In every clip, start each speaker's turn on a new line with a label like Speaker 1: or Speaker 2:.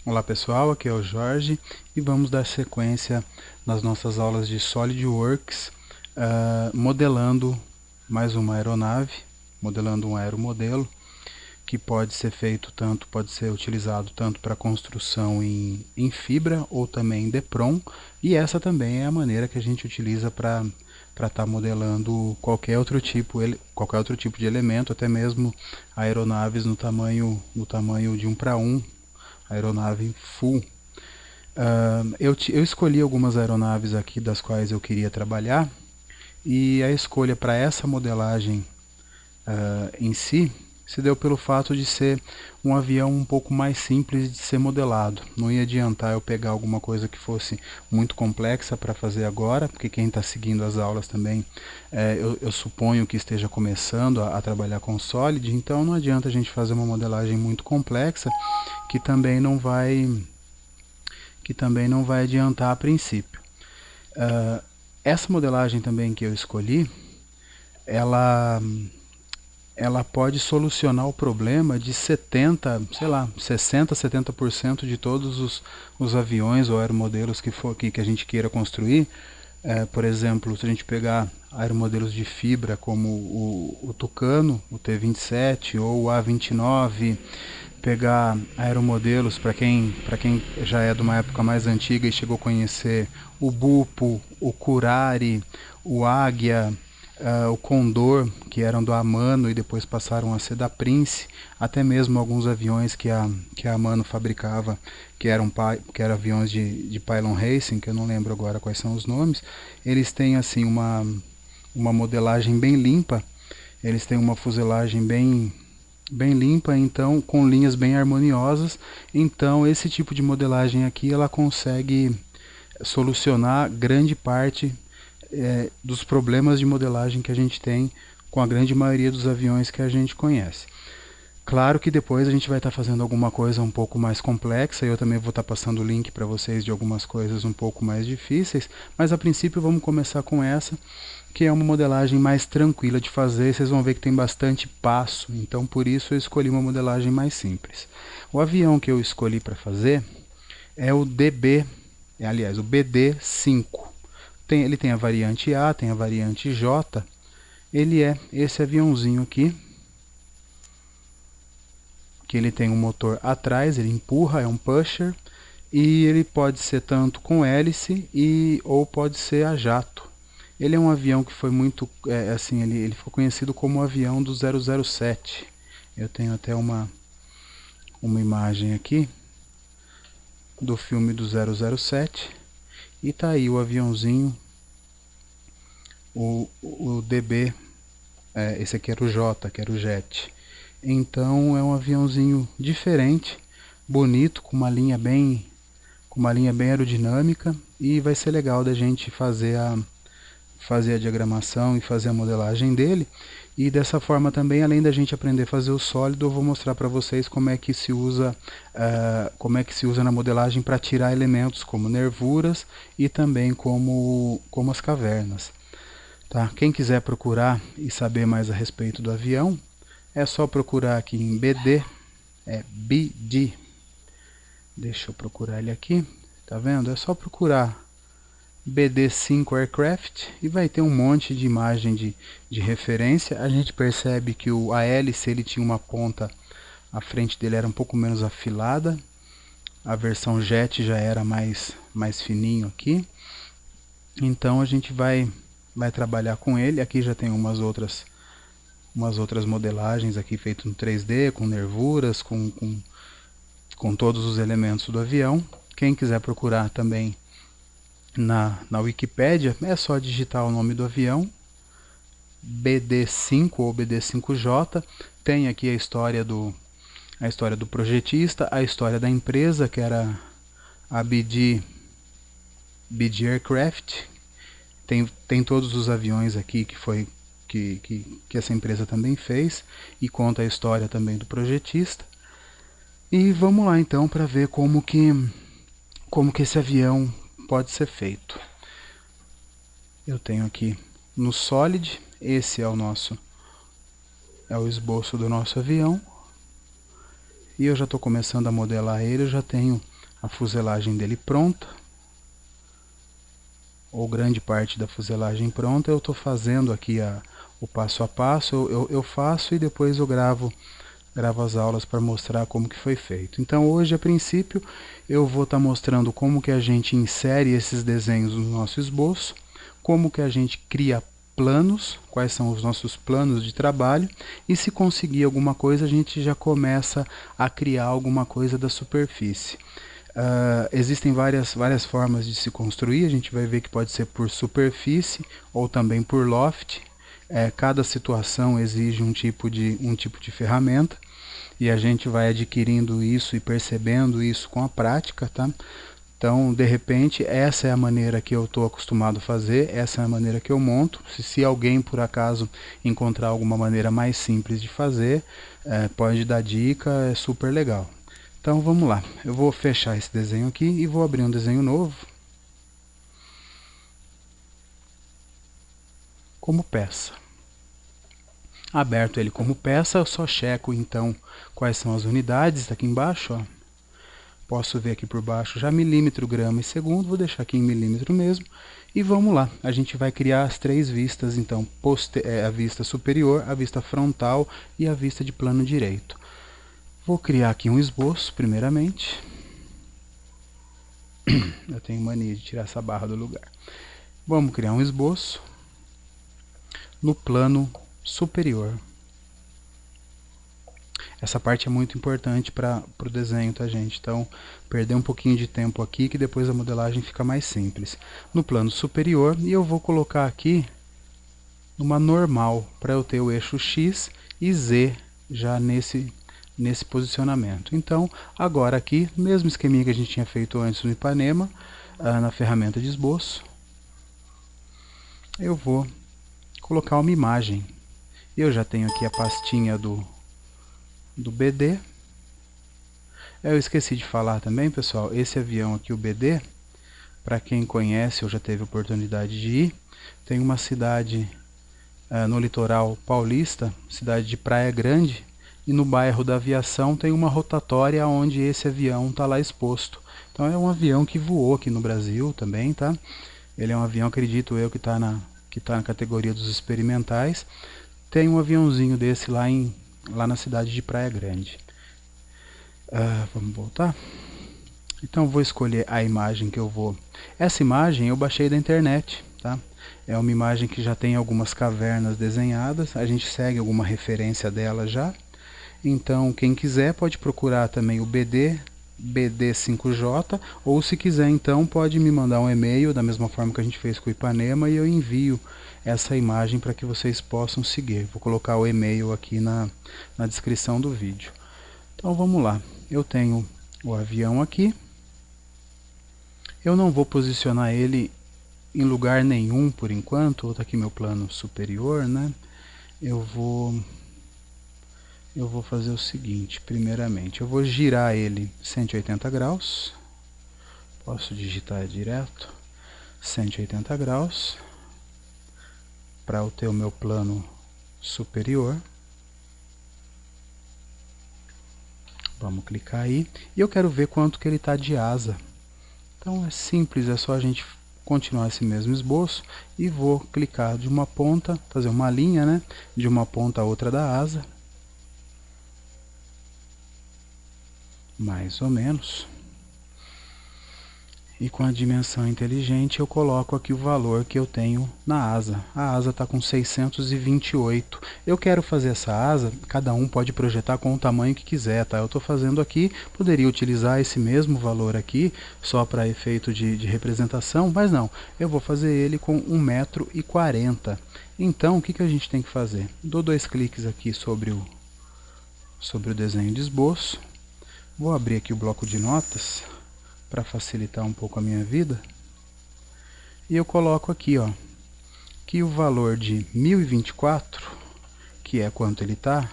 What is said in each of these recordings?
Speaker 1: Olá pessoal, aqui é o Jorge e vamos dar sequência nas nossas aulas de SolidWorks, modelando mais uma aeronave, modelando um aeromodelo que pode ser feito tanto, pode ser utilizado tanto para construção em fibra ou também em DEPROM, e essa também é a maneira que a gente utiliza para estar modelando qualquer outro tipo de elemento, até mesmo aeronaves no tamanho de 1:1, aeronave full. Eu escolhi algumas aeronaves aqui das quais eu queria trabalhar, e a escolha para essa modelagem em si se deu pelo fato de ser um avião um pouco mais simples de ser modelado. Não ia adiantar eu pegar alguma coisa que fosse muito complexa para fazer agora, porque quem está seguindo as aulas também, eu suponho que esteja começando a trabalhar com Solid, então não adianta a gente fazer uma modelagem muito complexa que também não vai adiantar a princípio. Essa modelagem também que eu escolhi, ela pode solucionar o problema de 60, 70% de todos os aviões ou aeromodelos que a gente queira construir. Por exemplo, se a gente pegar aeromodelos de fibra como o Tucano, o T-27 ou o A-29, pegar aeromodelos para quem já é de uma época mais antiga e chegou a conhecer o Bupo, o Curari, o Águia, o Condor, que eram do Amano e depois passaram a ser da Prince, até mesmo alguns aviões que a Amano fabricava, que eram aviões de Pylon Racing, que eu não lembro agora quais são os nomes. Eles têm assim uma modelagem bem limpa, eles têm uma fuselagem bem limpa, então com linhas bem harmoniosas. Então esse tipo de modelagem aqui ela consegue solucionar grande parte dos problemas de modelagem que a gente tem com a grande maioria dos aviões que a gente conhece. Claro que depois a gente vai estar fazendo alguma coisa um pouco mais complexa, e eu também vou estar passando o link para vocês de algumas coisas um pouco mais difíceis, mas a princípio vamos começar com essa, que é uma modelagem mais tranquila de fazer. Vocês vão ver que tem bastante passo, então por isso eu escolhi uma modelagem mais simples. O avião que eu escolhi para fazer é o o BD5. Ele tem a variante A, tem a variante J. Ele é esse aviãozinho aqui, que ele tem um motor atrás, ele empurra, é um pusher, e ele pode ser tanto com hélice ou pode ser a jato. Ele é um avião que foi muito, assim, ele ficou conhecido como o avião do 007. Eu tenho até uma imagem aqui do filme do 007, e tá aí o aviãozinho, o DB, esse aqui era o J, que era o jet. Então é um aviãozinho diferente, bonito, com uma linha bem aerodinâmica, e vai ser legal da gente fazer a diagramação e fazer a modelagem dele. E dessa forma também, além da gente aprender a fazer o sólido, eu vou mostrar para vocês como é que se usa na modelagem para tirar elementos como nervuras e também como as cavernas. Tá? Quem quiser procurar e saber mais a respeito do avião, é só procurar aqui em BD, BD. Deixa eu procurar ele aqui, tá vendo? É só procurar BD5 Aircraft e vai ter um monte de imagem de referência. A gente percebe que a hélice ele tinha uma ponta, a frente dele era um pouco menos afilada. A versão jet já era mais fininho aqui. Então a gente vai trabalhar com ele. Aqui já tem umas outras modelagens aqui feitas no 3D, com nervuras, com todos os elementos do avião. Quem quiser procurar também na Wikipédia, é só digitar o nome do avião, BD5 ou BD5J. Tem aqui a história do projetista, a história da empresa, que era a BD Aircraft. Tem todos os aviões aqui que essa empresa também fez, e conta a história também do projetista. E vamos lá então para ver como que esse avião pode ser feito. Eu tenho aqui no Solid, esse é o esboço do nosso avião, e eu já estou começando a modelar ele. Eu já tenho a fuselagem dele pronta, ou grande parte da fuselagem pronta. Eu estou fazendo aqui o passo a passo, eu faço e depois eu gravo as aulas para mostrar como que foi feito. Então hoje, a princípio, eu vou estar mostrando como que a gente insere esses desenhos no nosso esboço, como que a gente cria planos, quais são os nossos planos de trabalho, e se conseguir alguma coisa, a gente já começa a criar alguma coisa da superfície. Existem várias formas de se construir. A gente vai ver que pode ser por superfície ou também por loft. Cada situação exige um tipo de ferramenta e a gente vai adquirindo isso e percebendo isso com a prática, tá? Então, de repente, essa é a maneira que eu estou acostumado a fazer, essa é a maneira que eu monto. Se alguém, por acaso, encontrar alguma maneira mais simples de fazer, pode dar dica, é super legal. Então, vamos lá. Eu vou fechar esse desenho aqui e vou abrir um desenho novo como peça. Aberto ele como peça, eu só checo, então, quais são as unidades. Aqui embaixo, ó. Posso ver aqui por baixo já milímetro, grama e segundo, vou deixar aqui em milímetro mesmo. E vamos lá, a gente vai criar as três vistas, então, a vista superior, a vista frontal e a vista de plano direito. Vou criar aqui um esboço, primeiramente. Eu tenho mania de tirar essa barra do lugar. Vamos criar um esboço no plano superior. Essa parte é muito importante para o desenho, tá, gente? Então, perder um pouquinho de tempo aqui, que depois a modelagem fica mais simples. No plano superior, e eu vou colocar aqui numa normal, para eu ter o eixo X e Z já nesse posicionamento. Então, agora aqui, mesmo esqueminha que a gente tinha feito antes no Ipanema, na ferramenta de esboço, eu vou colocar uma imagem. Eu já tenho aqui a pastinha do BD. Eu esqueci de falar também, pessoal, esse avião aqui, o BD, para quem conhece ou já teve oportunidade de ir, tem uma cidade no litoral paulista, cidade de Praia Grande, e no bairro da Aviação tem uma rotatória onde esse avião está lá exposto. Então é um avião que voou aqui no Brasil também, tá? Ele é um avião, acredito eu, que tá na categoria dos experimentais. Tem um aviãozinho desse lá na cidade de Praia Grande. Vamos voltar? Então vou escolher a imagem que eu vou... Essa imagem eu baixei da internet, tá? É uma imagem que já tem algumas cavernas desenhadas, a gente segue alguma referência dela já. Então quem quiser pode procurar também o BD5J, ou se quiser então pode me mandar um e-mail, da mesma forma que a gente fez com o Ipanema, e eu envio essa imagem para que vocês possam seguir. Vou colocar o e-mail aqui na descrição do vídeo. Então vamos lá, eu tenho o avião aqui, eu não vou posicionar ele em lugar nenhum por enquanto, está aqui meu plano superior, né? Eu vou fazer o seguinte, primeiramente, eu vou girar ele 180 graus, posso digitar direto, 180 graus, para eu ter o meu plano superior. Vamos clicar aí, e eu quero ver quanto que ele está de asa. Então é simples, é só a gente continuar esse mesmo esboço, e vou clicar de uma ponta, fazer uma linha, né, de uma ponta a outra da asa, mais ou menos, e com a dimensão inteligente eu coloco aqui o valor que eu tenho na asa. A asa está com 628. Eu quero fazer essa asa, cada um pode projetar com o tamanho que quiser, tá? Eu estou fazendo aqui, poderia utilizar esse mesmo valor aqui, só para efeito de representação, mas não, eu vou fazer ele com 1,40 m. Então, o que a gente tem que fazer? Dou dois cliques aqui sobre o desenho de esboço, vou abrir aqui o bloco de notas, para facilitar um pouco a minha vida, e eu coloco aqui, ó, que o valor de 1024, que é quanto ele está,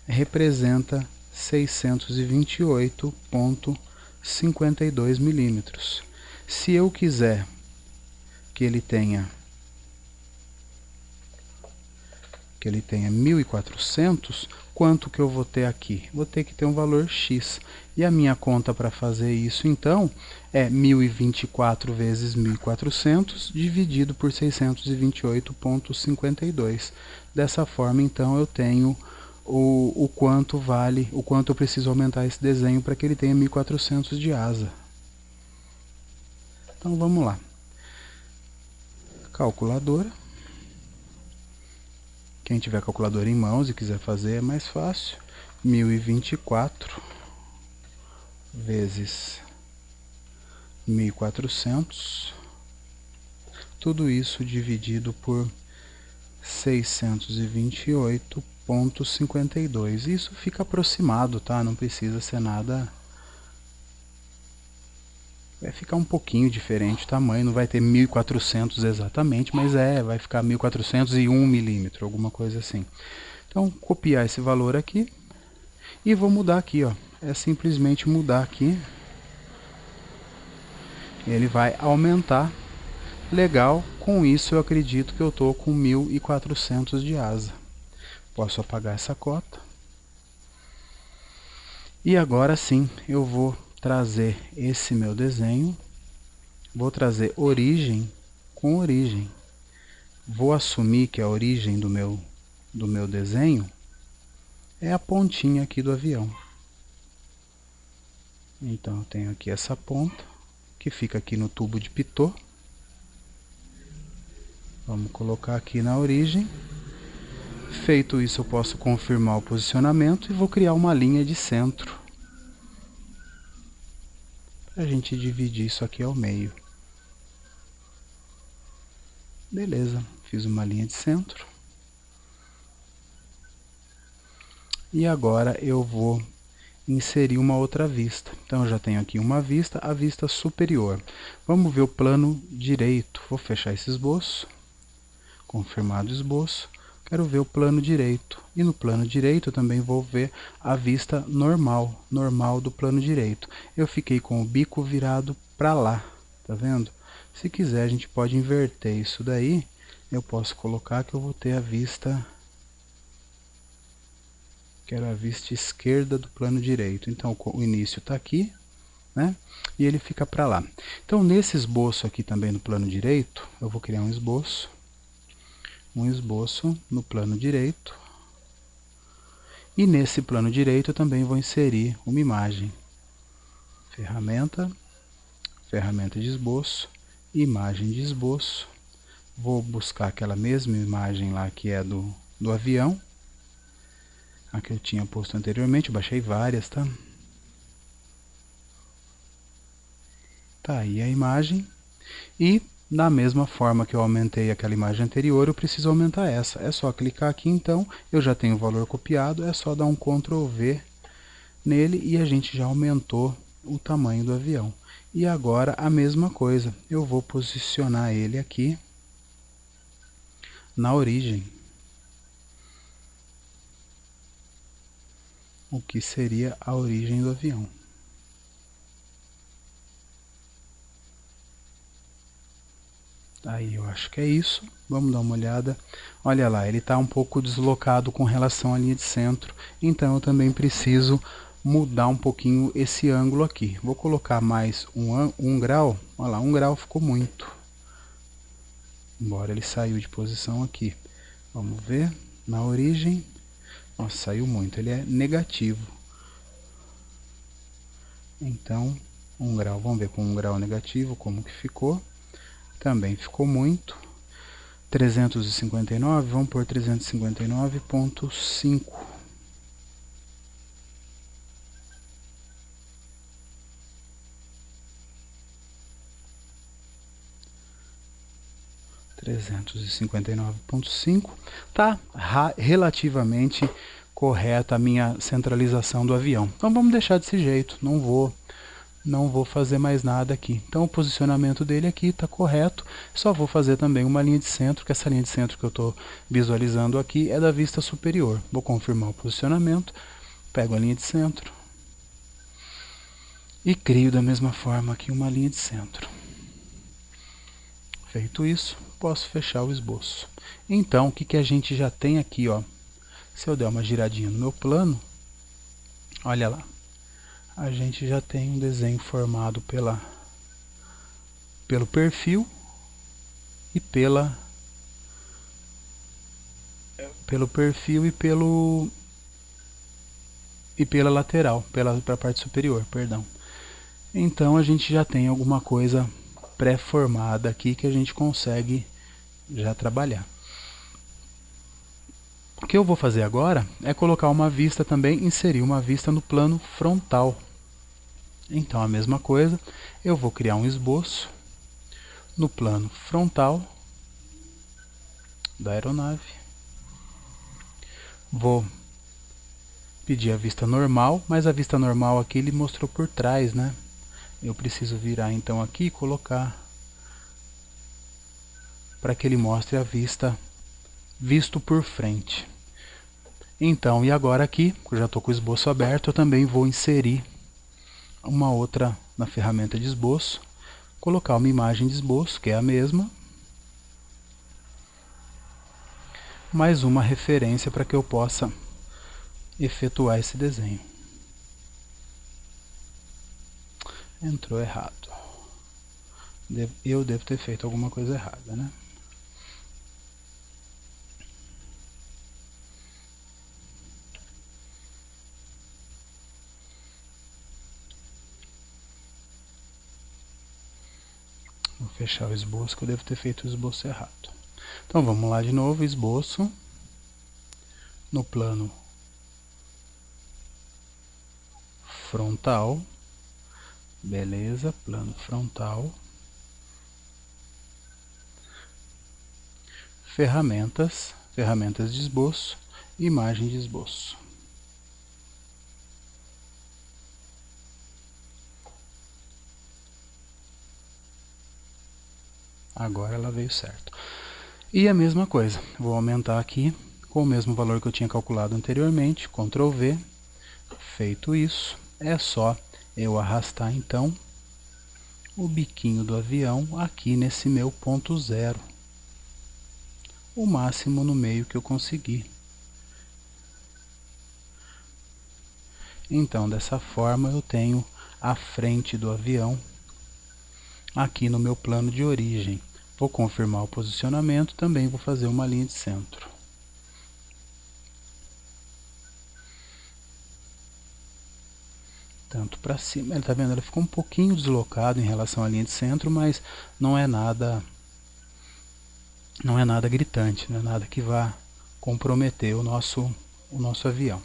Speaker 1: representa 628,52 milímetros. Se eu quiser que ele tenha que ele tenha 1.400, quanto que eu vou ter aqui? Vou ter que ter um valor X. E a minha conta para fazer isso, então, é 1.024 vezes 1.400 dividido por 628,52. Dessa forma, então, eu tenho o quanto vale, o quanto eu preciso aumentar esse desenho para que ele tenha 1.400 de asa. Então, vamos lá. Calculadora. Quem tiver calculadora em mãos e quiser fazer é mais fácil. 1024 vezes 1400. Tudo isso dividido por 628,52. Isso fica aproximado, tá? Não precisa ser nada. Vai ficar um pouquinho diferente o tamanho, não vai ter 1400 exatamente, mas vai ficar 1401 milímetro, alguma coisa assim. Então, copiar esse valor aqui e vou mudar aqui, ó. É simplesmente mudar aqui. Ele vai aumentar. Legal, com isso eu acredito que eu estou com 1.400 de asa. Posso apagar essa cota. E agora sim, eu vou trazer esse meu desenho. Vou trazer origem com origem. Vou assumir que a origem do meu desenho é a pontinha aqui do avião. Então eu tenho aqui essa ponta, que fica aqui no tubo de pitot. Vamos colocar aqui na origem. Feito isso, eu posso confirmar o posicionamento e vou criar uma linha de centro. Para a gente dividir isso aqui ao meio. Beleza, fiz uma linha de centro. E agora eu vou inserir uma outra vista. Então eu já tenho aqui uma vista, a vista superior. Vamos ver o plano direito. Vou fechar esse esboço. Confirmado o esboço. Quero ver o plano direito. E no plano direito eu também vou ver a vista normal do plano direito. Eu fiquei com o bico virado para lá, tá vendo? Se quiser a gente pode inverter isso daí. Eu posso colocar que eu vou ter a vista... Quero a vista esquerda do plano direito. Então o início está aqui, né? E ele fica para lá. Então nesse esboço aqui também no plano direito, eu vou criar um esboço no plano direito. E nesse plano direito eu também vou inserir uma imagem. Ferramenta de esboço, imagem de esboço. Vou buscar aquela mesma imagem lá que é do avião. A que eu tinha posto anteriormente, eu baixei várias, tá? Tá aí a imagem. E da mesma forma que eu aumentei aquela imagem anterior, eu preciso aumentar essa. É só clicar aqui, então, eu já tenho o valor copiado, é só dar um Ctrl V nele e a gente já aumentou o tamanho do avião. E agora a mesma coisa, eu vou posicionar ele aqui na origem. O que seria a origem do avião. Aí eu acho que é isso. Vamos dar uma olhada. Olha lá, ele está um pouco deslocado com relação à linha de centro. Então eu também preciso mudar um pouquinho esse ângulo aqui. Vou colocar mais um grau. Olha lá, 1 grau ficou muito. Embora ele saiu de posição aqui. Vamos ver. Na origem. Nossa, saiu muito. Ele é negativo. Então, 1 grau. Vamos ver com 1 grau negativo como que ficou. Também ficou muito. 359, vamos por 359,5. Tá relativamente correta a minha centralização do avião. Então vamos deixar desse jeito, não vou fazer mais nada aqui. Então o posicionamento dele aqui está correto, só vou fazer também uma linha de centro, que essa linha de centro que eu estou visualizando aqui é da vista superior. Vou confirmar o posicionamento, pego a linha de centro e crio da mesma forma aqui uma linha de centro. Feito isso, posso fechar o esboço. Então, o que a gente já tem aqui, ó? Se eu der uma giradinha no meu plano, olha lá, a gente já tem um desenho formado pelo perfil e pelo perfil e pela lateral, pela parte superior, perdão. Então a gente já tem alguma coisa pré-formada aqui que a gente consegue já trabalhar. O que eu vou fazer agora é colocar uma vista também, inserir uma vista no plano frontal. Então a mesma coisa, eu vou criar um esboço no plano frontal da aeronave. Vou pedir a vista normal, mas a vista normal aqui ele mostrou por trás, né? Eu preciso virar então aqui e colocar para que ele mostre a vista visto por frente. Então, e agora aqui, eu já estou com o esboço aberto, eu também vou inserir uma outra na ferramenta de esboço, colocar uma imagem de esboço, que é a mesma, mais uma referência para que eu possa efetuar esse desenho. Entrou errado. Eu devo ter feito alguma coisa errada, né? Vou fechar o esboço, que eu devo ter feito o esboço errado. Então vamos lá de novo, esboço no plano frontal, beleza, plano frontal, ferramentas de esboço, imagem de esboço. Agora ela veio certo. E a mesma coisa, vou aumentar aqui com o mesmo valor que eu tinha calculado anteriormente, Ctrl V. Feito isso, é só eu arrastar então o biquinho do avião aqui nesse meu ponto zero, o máximo no meio que eu conseguir. Então, dessa forma eu tenho a frente do avião aqui no meu plano de origem. Vou confirmar o posicionamento, também vou fazer uma linha de centro. Tanto para cima, ele tá vendo, ele ficou um pouquinho deslocado em relação à linha de centro, mas não é nada gritante, não é nada que vá comprometer o nosso avião.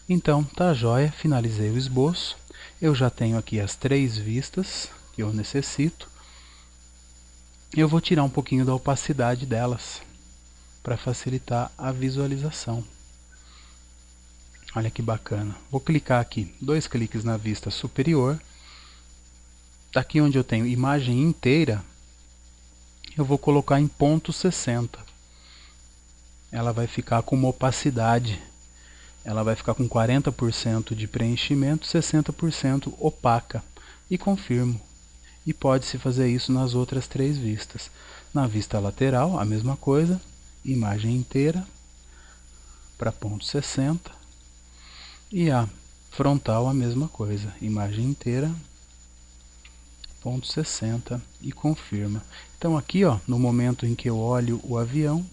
Speaker 1: Então, tá joia, finalizei o esboço. Eu já tenho aqui as 3 vistas que eu necessito. Eu vou tirar um pouquinho da opacidade delas para facilitar a visualização. Olha que bacana. Vou clicar aqui, 2 cliques na vista superior. Aqui onde eu tenho imagem inteira, eu vou colocar em ponto 60. Ela vai ficar com uma opacidade. Ela vai ficar com 40% de preenchimento, 60% opaca. E confirmo. E pode-se fazer isso nas outras 3 vistas. Na vista lateral, a mesma coisa. Imagem inteira para ponto 60. E a frontal, a mesma coisa. Imagem inteira, ponto 60 e confirma. Então aqui, ó, no momento em que eu olho o avião,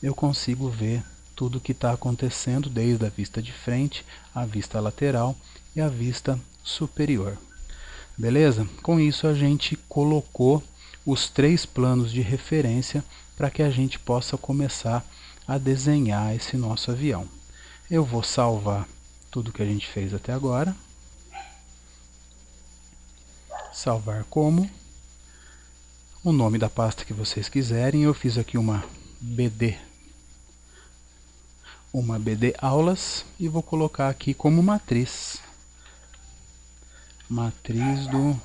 Speaker 1: eu consigo ver tudo o que está acontecendo desde a vista de frente, a vista lateral e a vista superior. Beleza? Com isso a gente colocou os 3 planos de referência para que a gente possa começar a desenhar esse nosso avião. Eu vou salvar tudo que a gente fez até agora. Salvar como. O nome da pasta que vocês quiserem. Eu fiz aqui uma BD aulas e vou colocar aqui como matriz. Matriz do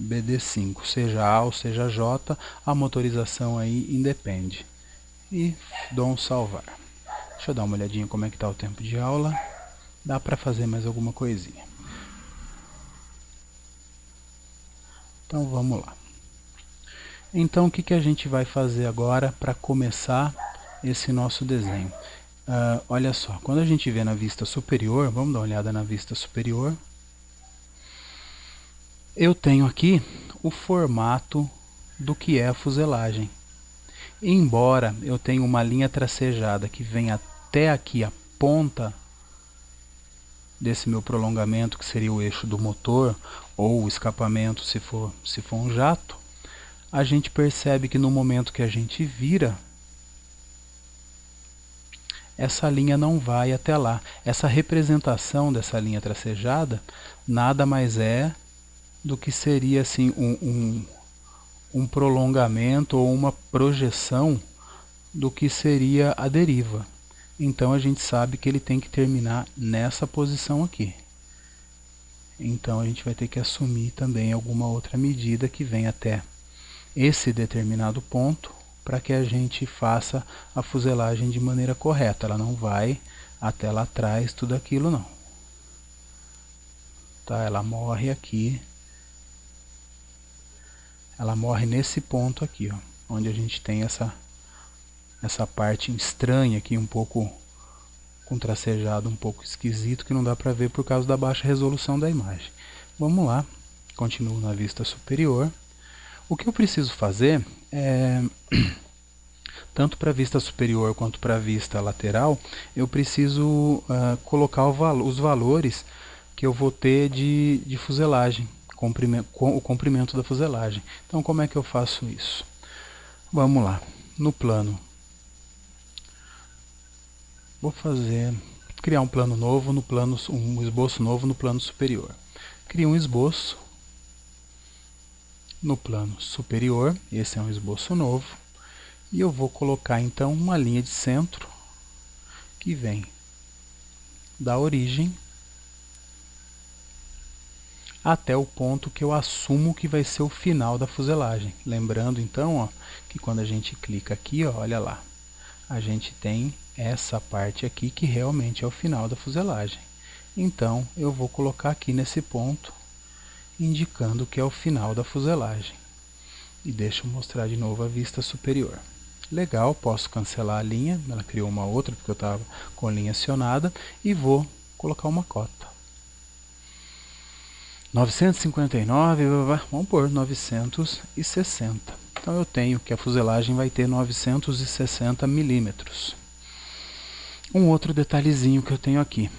Speaker 1: BD5, seja A ou seja J, a motorização aí independe. E dou um salvar. Deixa eu dar uma olhadinha como é que está o tempo de aula. Dá para fazer mais alguma coisinha. Então vamos lá. Então o que a gente vai fazer agora para começar esse nosso desenho? Olha só, quando a gente vê na vista superior, vamos dar uma olhada na vista superior. Eu tenho aqui o formato do que é a fuselagem. Embora eu tenha uma linha tracejada que vem até aqui a ponta desse meu prolongamento, que seria o eixo do motor, ou o escapamento se for um jato, a gente percebe que no momento que a gente vira, essa linha não vai até lá. Essa representação dessa linha tracejada nada mais é do que seria assim um prolongamento ou uma projeção do que seria a deriva. Então a gente sabe que ele tem que terminar nessa posição aqui. Então a gente vai ter que assumir também alguma outra medida que venha até esse determinado ponto para que a gente faça a fuselagem de maneira correta. Ela não vai até lá atrás, tudo aquilo não. Tá? Ela morre aqui. Ela morre nesse ponto aqui, ó, onde a gente tem essa parte estranha aqui, um pouco com tracejado um pouco esquisito, que não dá para ver por causa da baixa resolução da imagem. Vamos lá, continuo na vista superior. O que eu preciso fazer é, tanto para a vista superior quanto para a vista lateral, eu preciso colocar os valores que eu vou ter de fuselagem, o comprimento da fuselagem. Então como é que eu faço isso? Vamos lá, no plano. Vou criar um plano novo um esboço novo no plano superior. Crio um esboço no plano superior, esse é um esboço novo, e eu vou colocar então uma linha de centro que vem da origem até o ponto que eu assumo que vai ser o final da fuselagem. Lembrando então, ó, que quando a gente clica aqui, ó, olha lá, a gente tem essa parte aqui que realmente é o final da fuselagem. Então eu vou colocar aqui nesse ponto, indicando que é o final da fuselagem. E deixa eu mostrar de novo a vista superior. Legal, posso cancelar a linha, ela criou uma outra porque eu estava com a linha acionada, e vou colocar uma cota. 959, vamos pôr 960. Então eu tenho que a fuselagem vai ter 960 milímetros. Um outro detalhezinho que eu tenho aqui.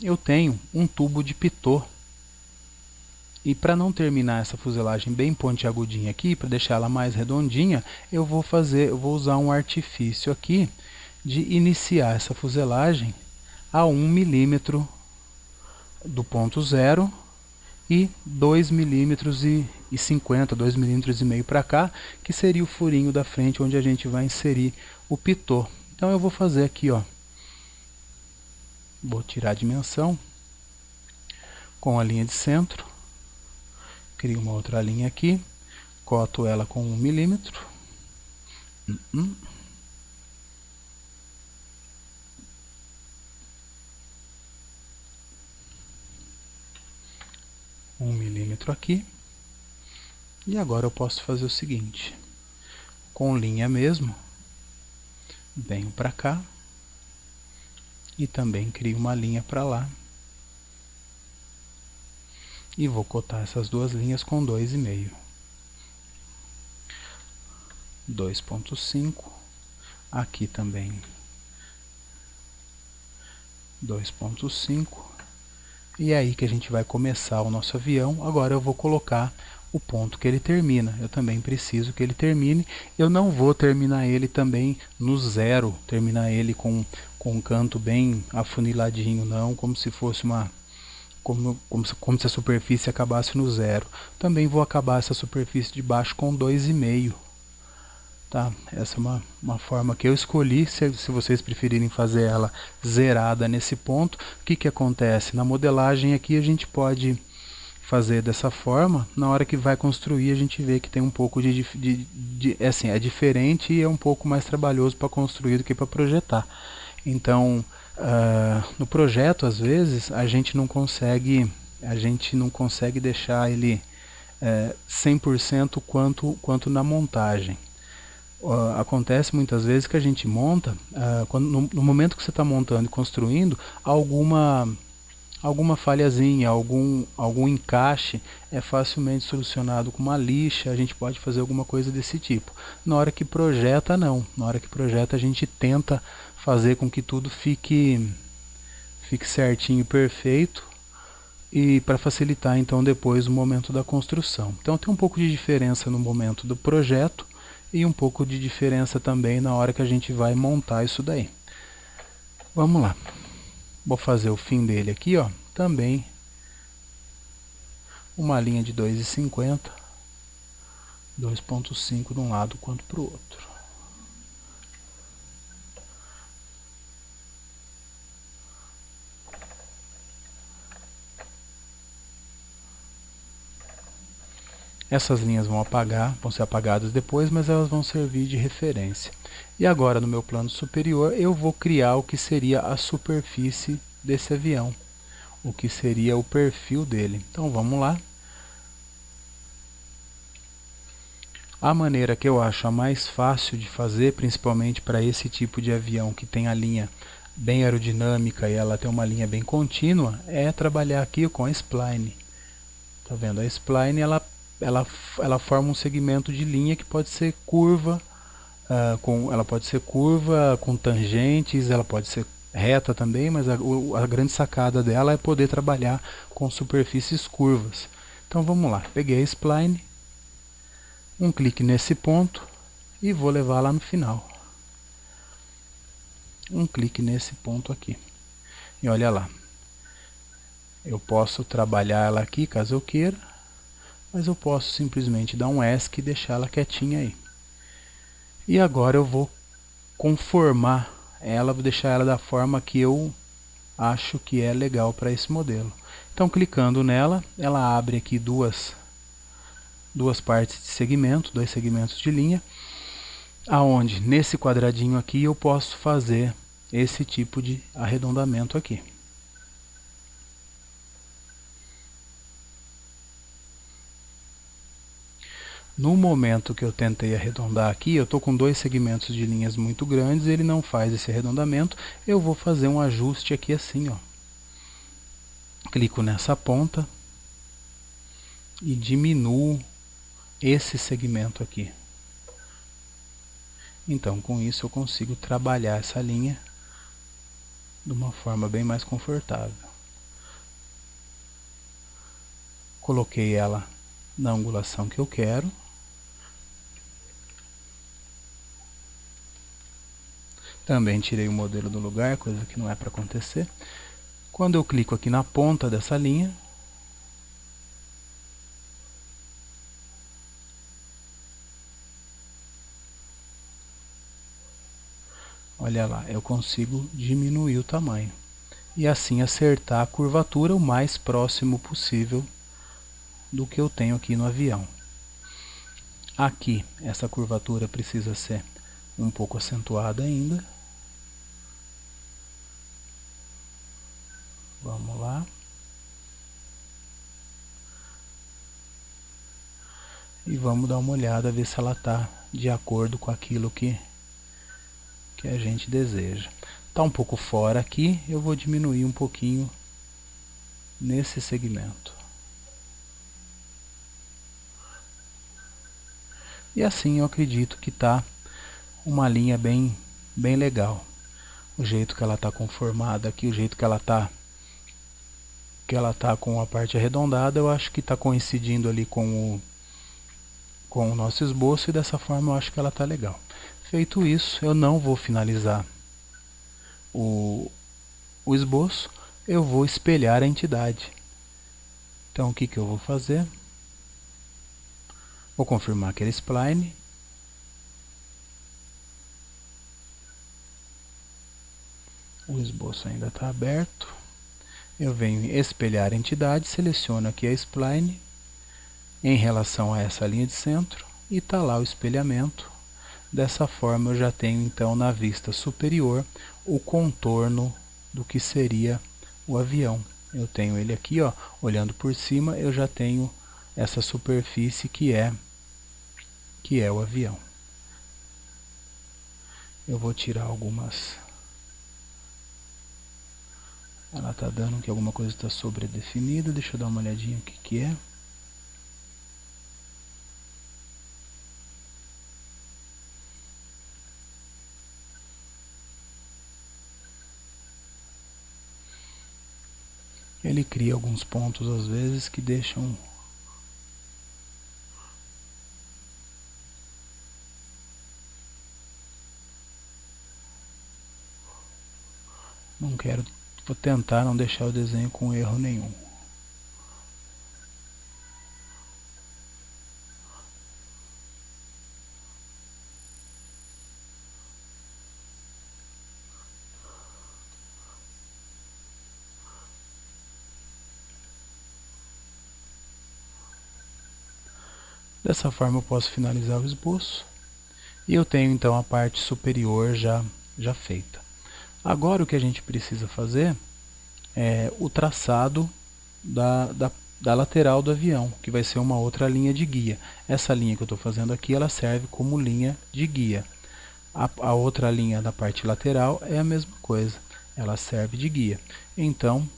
Speaker 1: Eu tenho um tubo de pitô. E para não terminar essa fuselagem bem pontiagudinha aqui, para deixar ela mais redondinha, eu vou usar um artifício aqui de iniciar essa fuselagem a 1 milímetro do ponto zero e 2 milímetros e 50, 2 milímetros e meio para cá, que seria o furinho da frente onde a gente vai inserir o pitô. Então eu vou fazer aqui, ó, vou tirar a dimensão com a linha de centro, crio uma outra linha aqui, coto ela com 1 milímetro, 1 milímetro aqui. E agora eu posso fazer o seguinte, com linha mesmo, venho para cá e também crio uma linha para lá. E vou cotar essas duas linhas com 2,5. 2,5. Aqui também 2,5. E é aí que a gente vai começar o nosso avião. Agora eu vou colocar o ponto que ele termina. Eu também preciso que ele termine. Eu não vou terminar ele também no zero, terminar ele com um canto bem afuniladinho, não, como se fosse como se a superfície acabasse no zero. Também vou acabar essa superfície de baixo com 2,5. Tá? Essa é uma forma que eu escolhi. Se vocês preferirem fazer ela zerada nesse ponto, o que acontece? Na modelagem aqui a gente pode fazer dessa forma. Na hora que vai construir a gente vê que tem um pouco assim, é diferente e é um pouco mais trabalhoso para construir do que para projetar. Então no projeto às vezes a gente não consegue deixar ele 100% quanto na montagem. Acontece muitas vezes que a gente monta, no momento que você está montando e construindo, alguma falhazinha, algum encaixe é facilmente solucionado com uma lixa, a gente pode fazer alguma coisa desse tipo. Na hora que projeta, não. Na hora que projeta, a gente tenta fazer com que tudo fique certinho, perfeito, e para facilitar então depois o momento da construção. Então tem um pouco de diferença no momento do projeto e um pouco de diferença também na hora que a gente vai montar isso daí. Vamos lá. Vou fazer o fim dele aqui, ó. Também uma linha de 2,50, 2,5 de um lado quanto para o outro. Essas linhas vão ser apagadas depois, mas elas vão servir de referência. E agora no meu plano superior eu vou criar o que seria a superfície desse avião, o que seria o perfil dele. Então vamos lá. A maneira que eu acho a mais fácil de fazer, principalmente para esse tipo de avião que tem a linha bem aerodinâmica e ela tem uma linha bem contínua, é trabalhar aqui com a spline. Tá vendo? A spline ela forma um segmento de linha que pode ser curva, ela pode ser curva com tangentes, ela pode ser reta também, mas a grande sacada dela é poder trabalhar com superfícies curvas. Então vamos lá, peguei a spline, um clique nesse ponto e vou levar lá no final. Um clique nesse ponto aqui. E olha lá, eu posso trabalhar ela aqui caso eu queira, mas eu posso simplesmente dar um ESC e deixar ela quietinha aí. E agora eu vou conformar ela, vou deixar ela da forma que eu acho que é legal para esse modelo. Então clicando nela, ela abre aqui duas partes de segmento, dois segmentos de linha, aonde nesse quadradinho aqui eu posso fazer esse tipo de arredondamento aqui. No momento que eu tentei arredondar aqui, eu estou com dois segmentos de linhas muito grandes, ele não faz esse arredondamento, eu vou fazer um ajuste aqui assim, ó. Clico nessa ponta e diminuo esse segmento aqui. Então com isso eu consigo trabalhar essa linha de uma forma bem mais confortável. Coloquei ela na angulação que eu quero. Também tirei o modelo do lugar, coisa que não é para acontecer. Quando eu clico aqui na ponta dessa linha, olha lá, eu consigo diminuir o tamanho. E assim acertar a curvatura o mais próximo possível do que eu tenho aqui no avião. Aqui, essa curvatura precisa ser um pouco acentuada ainda. Vamos lá. E vamos dar uma olhada, ver se ela está de acordo com aquilo que a gente deseja. Está um pouco fora aqui, eu vou diminuir um pouquinho nesse segmento. E assim eu acredito que está uma linha bem legal. O jeito que ela está conformada aqui, o jeito que ela tá com a parte arredondada, eu acho que está coincidindo ali com o nosso esboço e dessa forma eu acho que ela está legal. Feito isso, eu não vou finalizar o esboço, eu vou espelhar a entidade. Então o que eu vou fazer? Vou confirmar aquele spline. O esboço ainda está aberto. Eu venho em espelhar a entidade, seleciono aqui a spline em relação a essa linha de centro e está lá o espelhamento. Dessa forma eu já tenho então na vista superior o contorno do que seria o avião. Eu tenho ele aqui, ó, olhando por cima, eu já tenho essa superfície que é o avião. Eu vou tirar algumas. Ela está dando que alguma coisa está sobredefinida. Deixa eu dar uma olhadinha o que é. Ele cria alguns pontos às vezes que deixam não quero, vou tentar não deixar o desenho com erro nenhum. Dessa forma eu posso finalizar o esboço e eu tenho então a parte superior já feita. Agora o que a gente precisa fazer é o traçado da lateral do avião, que vai ser uma outra linha de guia. Essa linha que eu estou fazendo aqui, ela serve como linha de guia. A outra linha da parte lateral é a mesma coisa, ela serve de guia. Então,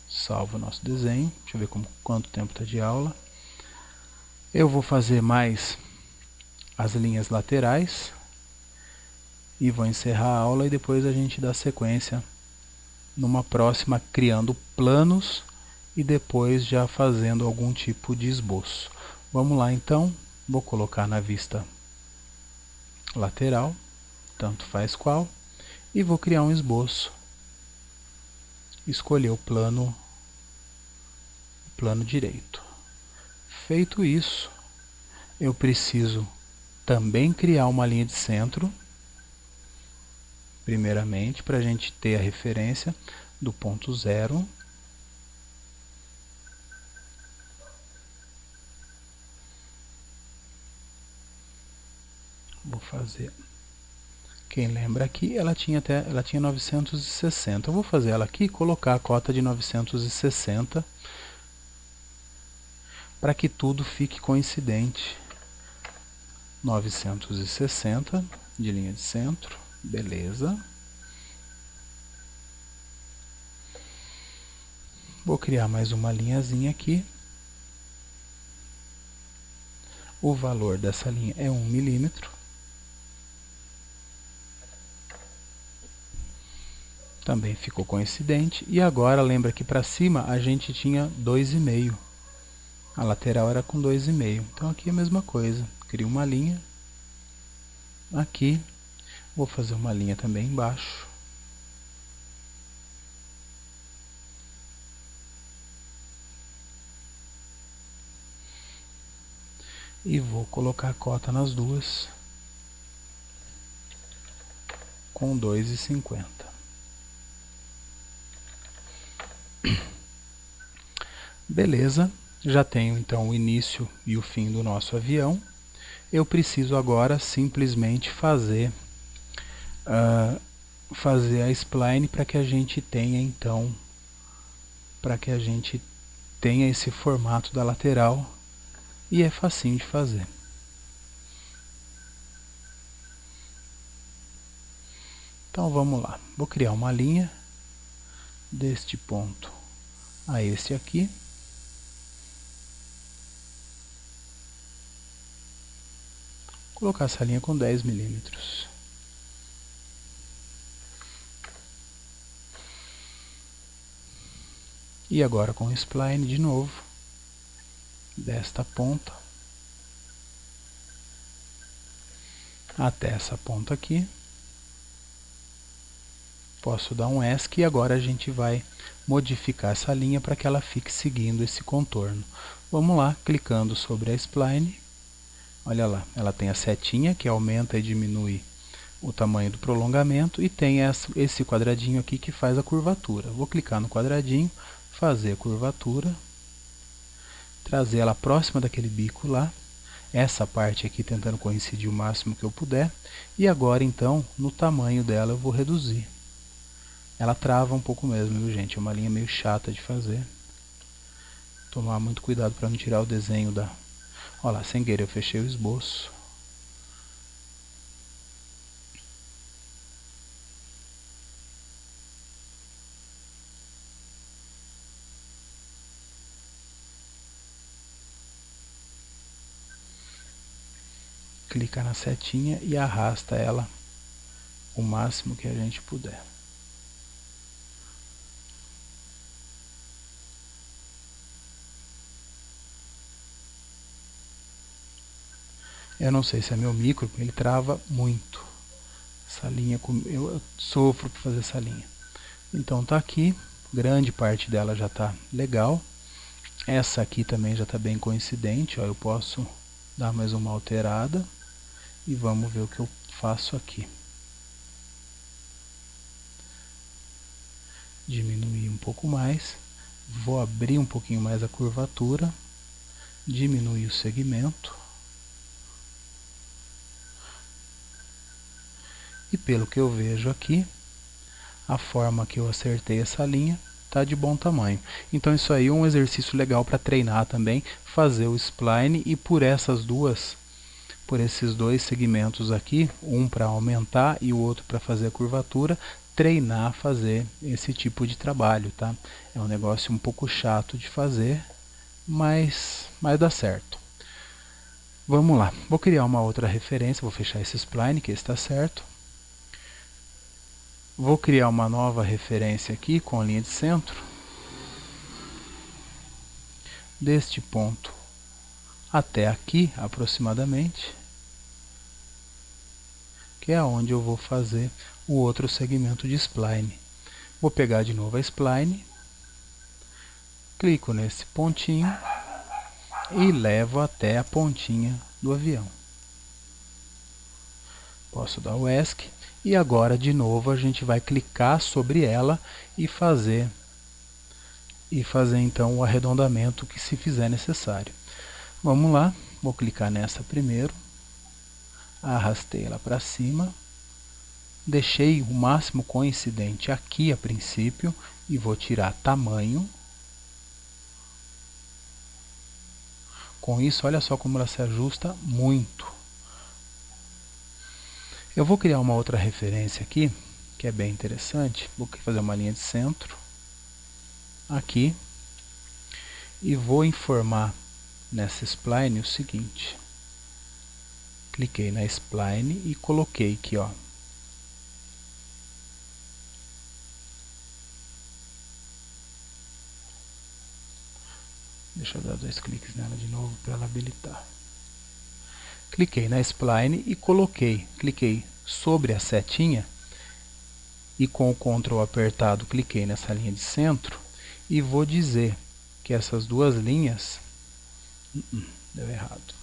Speaker 1: salvo o nosso desenho, deixa eu ver quanto tempo está de aula. Eu vou fazer mais as linhas laterais e vou encerrar a aula e depois a gente dá sequência numa próxima criando planos e depois já fazendo algum tipo de esboço. Vamos lá então, vou colocar na vista lateral, tanto faz qual, e vou criar um esboço. Escolher o plano direito. Feito isso, eu preciso também criar uma linha de centro, primeiramente, para a gente ter a referência do ponto zero. Vou fazer. Quem lembra aqui, ela tinha 960. Eu vou fazer ela aqui, colocar a cota de 960 para que tudo fique coincidente. 960 de linha de centro, beleza. Vou criar mais uma linhazinha aqui. O valor dessa linha é 1 milímetro. Também ficou coincidente. E agora, lembra que para cima a gente tinha 2,5. A lateral era com 2,5. Então aqui é a mesma coisa. Crio uma linha. Aqui. Vou fazer uma linha também embaixo. E vou colocar a cota nas duas com 2,50. Beleza, já tenho então o início e o fim do nosso avião. Eu preciso agora simplesmente fazer a spline para que a gente tenha então esse formato da lateral, e é facinho de fazer. Então vamos lá, vou criar uma linha deste ponto a este aqui. Colocar essa linha com 10 milímetros. E agora com o spline de novo, desta ponta até essa ponta aqui. Posso dar um ESC e agora a gente vai modificar essa linha para que ela fique seguindo esse contorno. Vamos lá, clicando sobre a spline. Olha lá, ela tem a setinha que aumenta e diminui o tamanho do prolongamento e tem esse quadradinho aqui que faz a curvatura. Vou clicar no quadradinho, fazer a curvatura, trazer ela próxima daquele bico lá, essa parte aqui tentando coincidir o máximo que eu puder, e agora então no tamanho dela eu vou reduzir. Ela trava um pouco mesmo, viu gente? É uma linha meio chata de fazer. Tomar muito cuidado para não tirar o desenho da... Olha lá, sem querer eu fechei o esboço. Clica na setinha e arrasta ela o máximo que a gente puder. Eu não sei se é meu micro, ele trava muito. Essa linha, eu sofro para fazer essa linha. Então tá aqui, grande parte dela já tá legal. Essa aqui também já está bem coincidente, ó, eu posso dar mais uma alterada e vamos ver o que eu faço aqui. Diminuir um pouco mais, vou abrir um pouquinho mais a curvatura, diminuir o segmento. E pelo que eu vejo aqui, a forma que eu acertei essa linha está de bom tamanho. Então isso aí é um exercício legal para treinar também, fazer o spline e por esses dois segmentos aqui, um para aumentar e o outro para fazer a curvatura, treinar a fazer esse tipo de trabalho, tá? É um negócio um pouco chato de fazer, mas dá certo. Vamos lá, vou criar uma outra referência, vou fechar esse spline, que está certo. Vou criar uma nova referência aqui com a linha de centro. Deste ponto até aqui, aproximadamente, que é onde eu vou fazer o outro segmento de spline. Vou pegar de novo a spline, clico nesse pontinho e levo até a pontinha do avião. Posso dar o ESC e agora de novo a gente vai clicar sobre ela e fazer então o arredondamento que se fizer necessário. Vamos lá, vou clicar nessa primeiro, arrastei ela para cima, deixei o máximo coincidente aqui a princípio e vou tirar tamanho. Com isso, olha só como ela se ajusta muito. Eu vou criar uma outra referência aqui, que é bem interessante. Vou fazer uma linha de centro aqui e vou informar nessa spline o seguinte. Cliquei na spline e coloquei aqui, ó. Deixa eu dar 2 cliques nela de novo para ela habilitar. Cliquei na spline e cliquei sobre a setinha e com o Ctrl apertado cliquei nessa linha de centro e vou dizer que essas duas linhas... deu errado.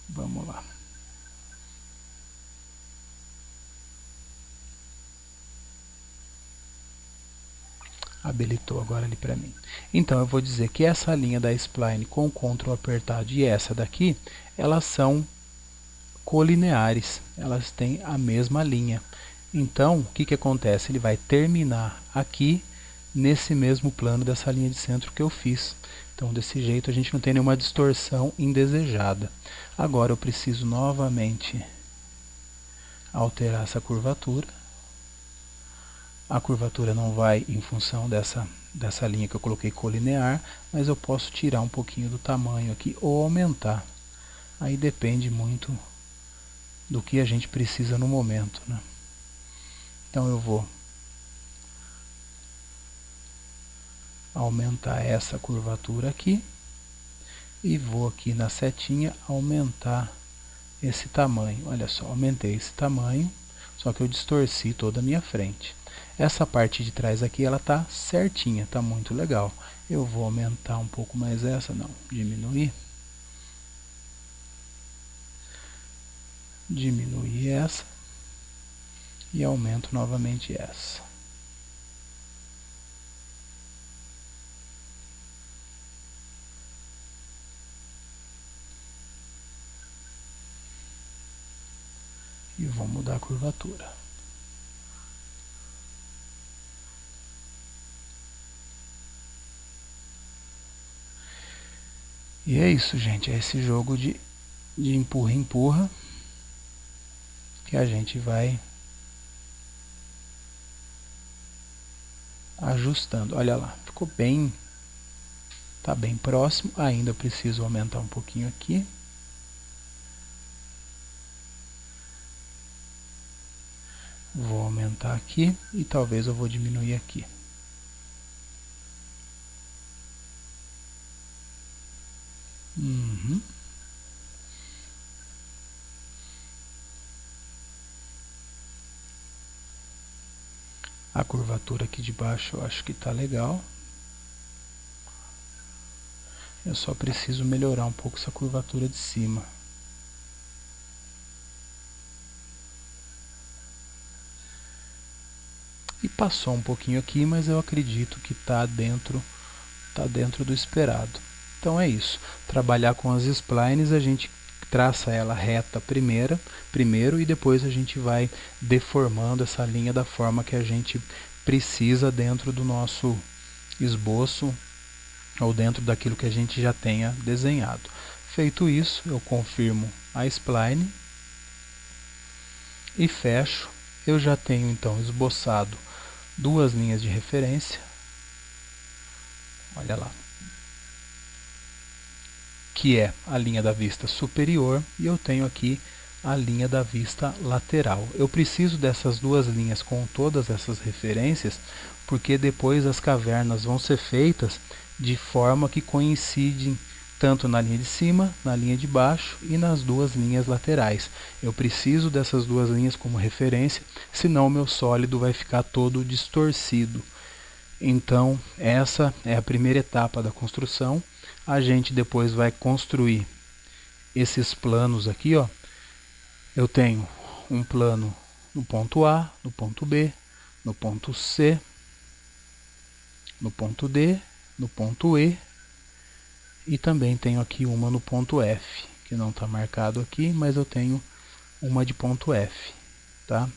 Speaker 1: Vamos lá. Habilitou agora ali para mim. Então eu vou dizer que essa linha da spline com o Ctrl apertado e essa daqui, elas são colineares, elas têm a mesma linha. Então o que acontece? Ele vai terminar aqui nesse mesmo plano dessa linha de centro que eu fiz. Então desse jeito a gente não tem nenhuma distorção indesejada. Agora eu preciso novamente alterar essa curvatura. A curvatura não vai em função dessa linha que eu coloquei colinear, mas eu posso tirar um pouquinho do tamanho aqui ou aumentar. Aí depende muito do que a gente precisa no momento, né? Então eu vou aumentar essa curvatura aqui e vou aqui na setinha aumentar esse tamanho. Olha só, aumentei esse tamanho, só que eu distorci toda a minha frente. Essa parte de trás aqui, ela tá certinha, tá muito legal. Eu vou aumentar um pouco mais essa, não, diminuir. Diminuir essa e aumento novamente essa. e vou mudar a curvatura. E é isso, gente, é esse jogo de empurra-empurra que a gente vai ajustando. Olha lá, ficou bem, tá bem próximo, ainda preciso aumentar um pouquinho aqui. Vou aumentar aqui e talvez eu vou diminuir aqui. A curvatura aqui de baixo eu acho que está legal. Eu só preciso melhorar um pouco essa curvatura de cima. E passou um pouquinho aqui, mas eu acredito que está dentro do esperado. Então é isso. Trabalhar com as splines, a gente traça ela reta primeiro e depois a gente vai deformando essa linha da forma que a gente precisa dentro do nosso esboço ou dentro daquilo que a gente já tenha desenhado. Feito isso, eu confirmo a spline e fecho. Eu já tenho então esboçado duas linhas de referência. Olha lá, que é a linha da vista superior, e eu tenho aqui a linha da vista lateral. Eu preciso dessas duas linhas com todas essas referências, porque depois as cavernas vão ser feitas de forma que coincidem tanto na linha de cima, na linha de baixo e nas duas linhas laterais. Eu preciso dessas duas linhas como referência, senão o meu sólido vai ficar todo distorcido. Então, essa é a primeira etapa da construção. A gente depois vai construir esses planos aqui, ó. Eu tenho um plano no ponto A, no ponto B, no ponto C, no ponto D, no ponto E, e também tenho aqui uma no ponto F, que não está marcado aqui, mas eu tenho uma de ponto F, tá?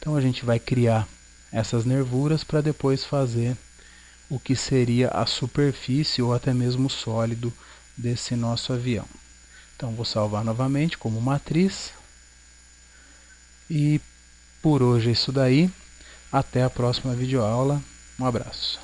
Speaker 1: Então a gente vai criar essas nervuras para depois fazer o que seria a superfície ou até mesmo o sólido desse nosso avião. Então vou salvar novamente como matriz. E por hoje é isso daí. Até a próxima videoaula. Um abraço.